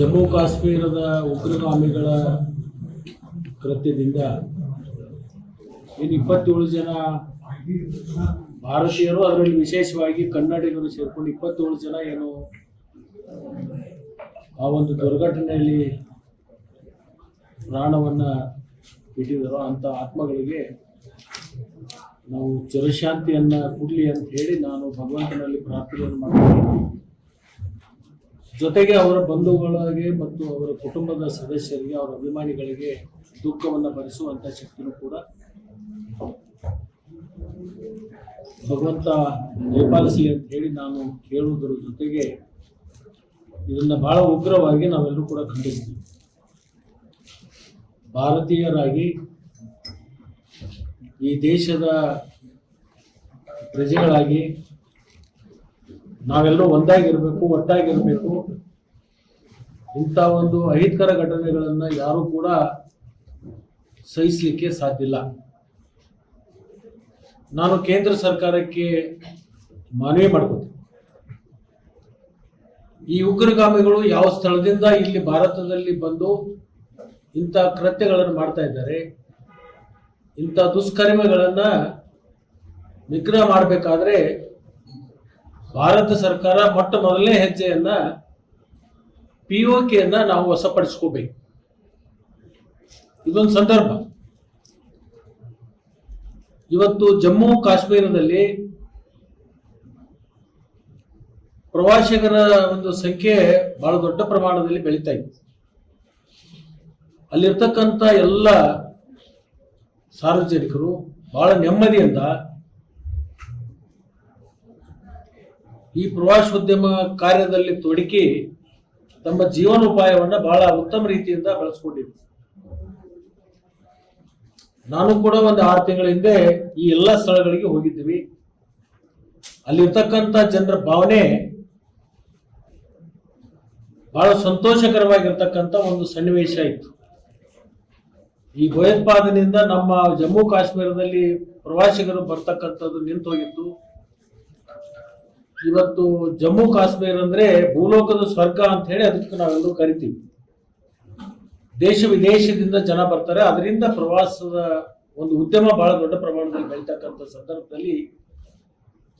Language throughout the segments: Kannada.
ಜಮ್ಮು ಕಾಶ್ಮೀರದ ಉಗ್ರಗಾಮಿಗಳ ಕೃತ್ಯದಿಂದ ಇನ್ನು 27 ಜನ ಭಾರತೀಯರು, ಅದರಲ್ಲಿ ವಿಶೇಷವಾಗಿ ಕನ್ನಡಿಗರು ಸೇರಿಕೊಂಡು 27 ಜನ ಏನು ಆ ಒಂದು ದುರ್ಘಟನೆಯಲ್ಲಿ ಪ್ರಾಣವನ್ನು ಬಿಟ್ಟಿದ್ದಾರೋ ಅಂಥ ಆತ್ಮಗಳಿಗೆ ನಾವು ಚಿರಶಾಂತಿಯನ್ನು ಕೊಡಲಿ ಅಂತ ಹೇಳಿ ನಾನು ಭಗವಂತನಲ್ಲಿ ಪ್ರಾರ್ಥನೆಯನ್ನು ಮಾಡ್ತೀನಿ. ಜೊತೆಗೆ ಅವರ ಬಂಧುಗಳಿಗೆ ಮತ್ತು ಅವರ ಕುಟುಂಬದ ಸದಸ್ಯರಿಗೆ, ಅವರ ಅಭಿಮಾನಿಗಳಿಗೆ ದುಃಖವನ್ನು ಭರಿಸುವಂಥ ಶಕ್ತಿನೂ ಕೂಡ ಭಗವಂತ ದಯಪಾಲಿಸಲಿ ಅಂತ ಹೇಳಿ ನಾನು ಕೇಳುವುದರ ಜೊತೆಗೆ ಇದನ್ನು ಬಹಳ ಉಗ್ರವಾಗಿ ನಾವೆಲ್ಲರೂ ಕೂಡ ಖಂಡಿಸ್ತೀವಿ. ಭಾರತೀಯರಾಗಿ ಈ ದೇಶದ ಪ್ರಜೆಗಳಾಗಿ ನಾವೆಲ್ಲರೂ ಒಂದಾಗಿರಬೇಕು, ಒಟ್ಟಾಗಿರಬೇಕು. ಇಂಥ ಒಂದು ಅಹಿತಕರ ಘಟನೆಗಳನ್ನು ಯಾರೂ ಕೂಡ ಸಹಿಸಲಿಕ್ಕೆ ಸಾಧ್ಯ ಇಲ್ಲ. ನಾನು ಕೇಂದ್ರ ಸರ್ಕಾರಕ್ಕೆ ಮನವಿ ಮಾಡ್ಕೋತೀನಿ, ಈ ಉಗ್ರಗಾಮಿಗಳು ಯಾವ ಸ್ಥಳದಿಂದ ಇಲ್ಲಿ ಭಾರತದಲ್ಲಿ ಬಂದು ಇಂಥ ಕೃತ್ಯಗಳನ್ನು ಮಾಡ್ತಾ ಇದ್ದಾರೆ, ಇಂಥ ದುಷ್ಕರ್ಮಗಳನ್ನು ನಿಗ್ರಹ ಮಾಡಬೇಕಾದ್ರೆ ಭಾರತ ಸರ್ಕಾರ ಮೊಟ್ಟ ಮೊದಲನೇ ಹೆಜ್ಜೆಯನ್ನ POKಯನ್ನ ನಾವು ವಶಪಡಿಸ್ಕೋಬೇಕು. ಇದೊಂದು ಸಂದರ್ಭ. ಇವತ್ತು ಜಮ್ಮು ಕಾಶ್ಮೀರದಲ್ಲಿ ಪ್ರವಾಸಿಗರ ಒಂದು ಸಂಖ್ಯೆ ಬಹಳ ದೊಡ್ಡ ಪ್ರಮಾಣದಲ್ಲಿ ಬೆಳೀತಾ ಇದೆ. ಅಲ್ಲಿರ್ತಕ್ಕಂಥ ಎಲ್ಲ ಸಾರ್ವಜನಿಕರು ಬಹಳ ನೆಮ್ಮದಿಯಿಂದ ಈ ಪ್ರವಾಸೋದ್ಯಮ ಕಾರ್ಯದಲ್ಲಿ ತೊಡಗಿ ತಮ್ಮ ಜೀವನೋಪಾಯವನ್ನು ಬಹಳ ಉತ್ತಮ ರೀತಿಯಿಂದ ಬೆಳೆಸ್ಕೊಂಡಿದ್ರು. ನಾನು ಕೂಡ ಒಂದು 6 ತಿಂಗಳ ಹಿಂದೆ ಈ ಎಲ್ಲ ಸ್ಥಳಗಳಿಗೆ ಹೋಗಿದ್ದೀವಿ. ಅಲ್ಲಿರ್ತಕ್ಕಂಥ ಜನರ ಭಾವನೆ ಬಹಳ ಸಂತೋಷಕರವಾಗಿರ್ತಕ್ಕಂಥ ಒಂದು ಸನ್ನಿವೇಶ ಇತ್ತು. ಈ ಭಯೋತ್ಪಾದನೆಯಿಂದ ನಮ್ಮ ಜಮ್ಮು ಕಾಶ್ಮೀರದಲ್ಲಿ ಪ್ರವಾಸಿಗರು ಬರ್ತಕ್ಕಂಥದ್ದು ನಿಂತು ಹೋಗಿತ್ತು. ಇವತ್ತು ಜಮ್ಮು ಕಾಶ್ಮೀರ ಅಂದ್ರೆ ಭೂಲೋಕದ ಸ್ವರ್ಗ ಅಂತ ಹೇಳಿ ಅದಕ್ಕೆ ನಾವೆಲ್ಲರೂ ಕರಿತೀವಿ. ದೇಶ ವಿದೇಶದಿಂದ ಜನ ಬರ್ತಾರೆ. ಅದರಿಂದ ಪ್ರವಾಸದ ಒಂದು ಉದ್ಯಮ ಬಹಳ ದೊಡ್ಡ ಪ್ರಮಾಣದಲ್ಲಿ ಬೆಳೀತಕ್ಕಂಥ ಸಂದರ್ಭದಲ್ಲಿ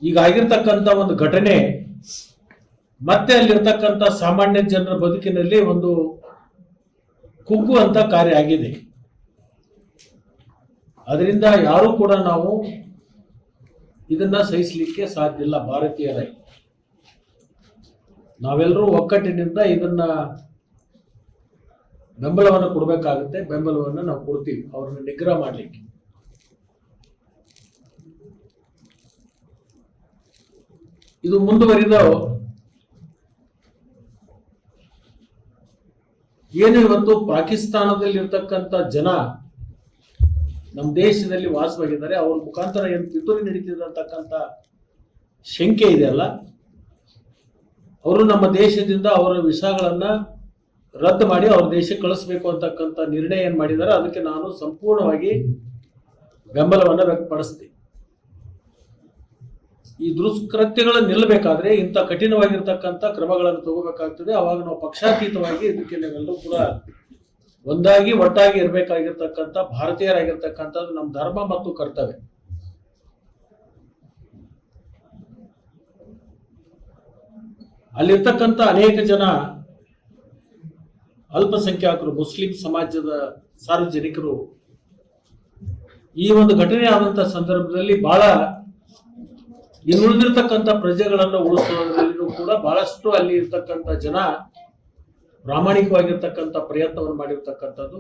ಈಗ ಆಗಿರ್ತಕ್ಕಂಥ ಒಂದು ಘಟನೆ ಮತ್ತೆ ಅಲ್ಲಿರ್ತಕ್ಕಂಥ ಸಾಮಾನ್ಯ ಜನರ ಬದುಕಿನಲ್ಲಿ ಒಂದು ಕುಗ್ಗುವಂತ ಕಾರ್ಯ ಆಗಿದೆ. ಅದರಿಂದ ಯಾರೂ ಕೂಡ ನಾವು ಇದನ್ನ ಸಹಿಸಲಿಕ್ಕೆ ಸಾಧ್ಯ ಇಲ್ಲ. ಭಾರತೀಯರಾಗಿ ನಾವೆಲ್ಲರೂ ಒಕ್ಕಟ್ಟಿನಿಂದ ಇದನ್ನ ಬೆಂಬಲವನ್ನು ಕೊಡಬೇಕಾಗುತ್ತೆ. ಬೆಂಬಲವನ್ನು ನಾವು ಕೊಡ್ತೀವಿ ಅವ್ರನ್ನ ನಿಗ್ರಹ ಮಾಡಲಿಕ್ಕೆ. ಇದು ಮುಂದುವರಿದ ಏನು ಇವತ್ತು ಪಾಕಿಸ್ತಾನದಲ್ಲಿರ್ತಕ್ಕಂಥ ಜನ ನಮ್ಮ ದೇಶದಲ್ಲಿ ವಾಸವಾಗಿದ್ದಾರೆ, ಅವ್ರ ಮುಖಾಂತರ ಏನು ಪಿತೂರಿ ನಡೀತಿದೆ ಅಂತಕ್ಕಂಥ ಶಂಕೆ ಇದೆಯಲ್ಲ, ಅವರು ನಮ್ಮ ದೇಶದಿಂದ ಅವರ ವಿಸಾಗಳನ್ನ ರದ್ದು ಮಾಡಿ ಅವ್ರ ದೇಶಕ್ಕೆ ಕಳಿಸ್ಬೇಕು ಅಂತಕ್ಕಂಥ ನಿರ್ಣಯ ಏನು ಮಾಡಿದ್ದಾರೆ, ಅದಕ್ಕೆ ನಾನು ಸಂಪೂರ್ಣವಾಗಿ ಬೆಂಬಲವನ್ನು ವ್ಯಕ್ತಪಡಿಸ್ತೀನಿ. ಈ ದುಷ್ಕೃತ್ಯಗಳನ್ನು ನಿಲ್ಲಬೇಕಾದ್ರೆ ಇಂಥ ಕಠಿಣವಾಗಿರ್ತಕ್ಕಂಥ ಕ್ರಮಗಳನ್ನು ತಗೋಬೇಕಾಗ್ತದೆ. ಅವಾಗ ನಾವು ಪಕ್ಷಾತೀತವಾಗಿ ಇದಕ್ಕೆ ನಾವೆಲ್ಲರೂ ಕೂಡ ಒಂದಾಗಿ ಒಟ್ಟಾಗಿ ಇರಬೇಕಾಗಿರ್ತಕ್ಕಂಥ ಭಾರತೀಯರಾಗಿರ್ತಕ್ಕಂಥದ್ದು ನಮ್ಮ ಧರ್ಮ ಮತ್ತು ಕರ್ತವ್ಯ. ಅಲ್ಲಿರ್ತಕ್ಕಂಥ ಅನೇಕ ಜನ ಅಲ್ಪಸಂಖ್ಯಾತರು, ಮುಸ್ಲಿಂ ಸಮಾಜದ ಸಾರ್ವಜನಿಕರು ಈ ಒಂದು ಘಟನೆ ಆದಂತ ಸಂದರ್ಭದಲ್ಲಿ ಬಹಳ ಇನ್ನುಳಿದಿರ್ತಕ್ಕಂಥ ಪ್ರಜೆಗಳನ್ನು ಉಳಿಸೋದ್ರಲ್ಲಿಯೂ ಕೂಡ ಬಹಳಷ್ಟು ಅಲ್ಲಿ ಇರ್ತಕ್ಕಂಥ ಜನ ಪ್ರಾಮಾಣಿಕವಾಗಿರ್ತಕ್ಕಂಥ ಪ್ರಯತ್ನವನ್ನು ಮಾಡಿರ್ತಕ್ಕಂಥದ್ದು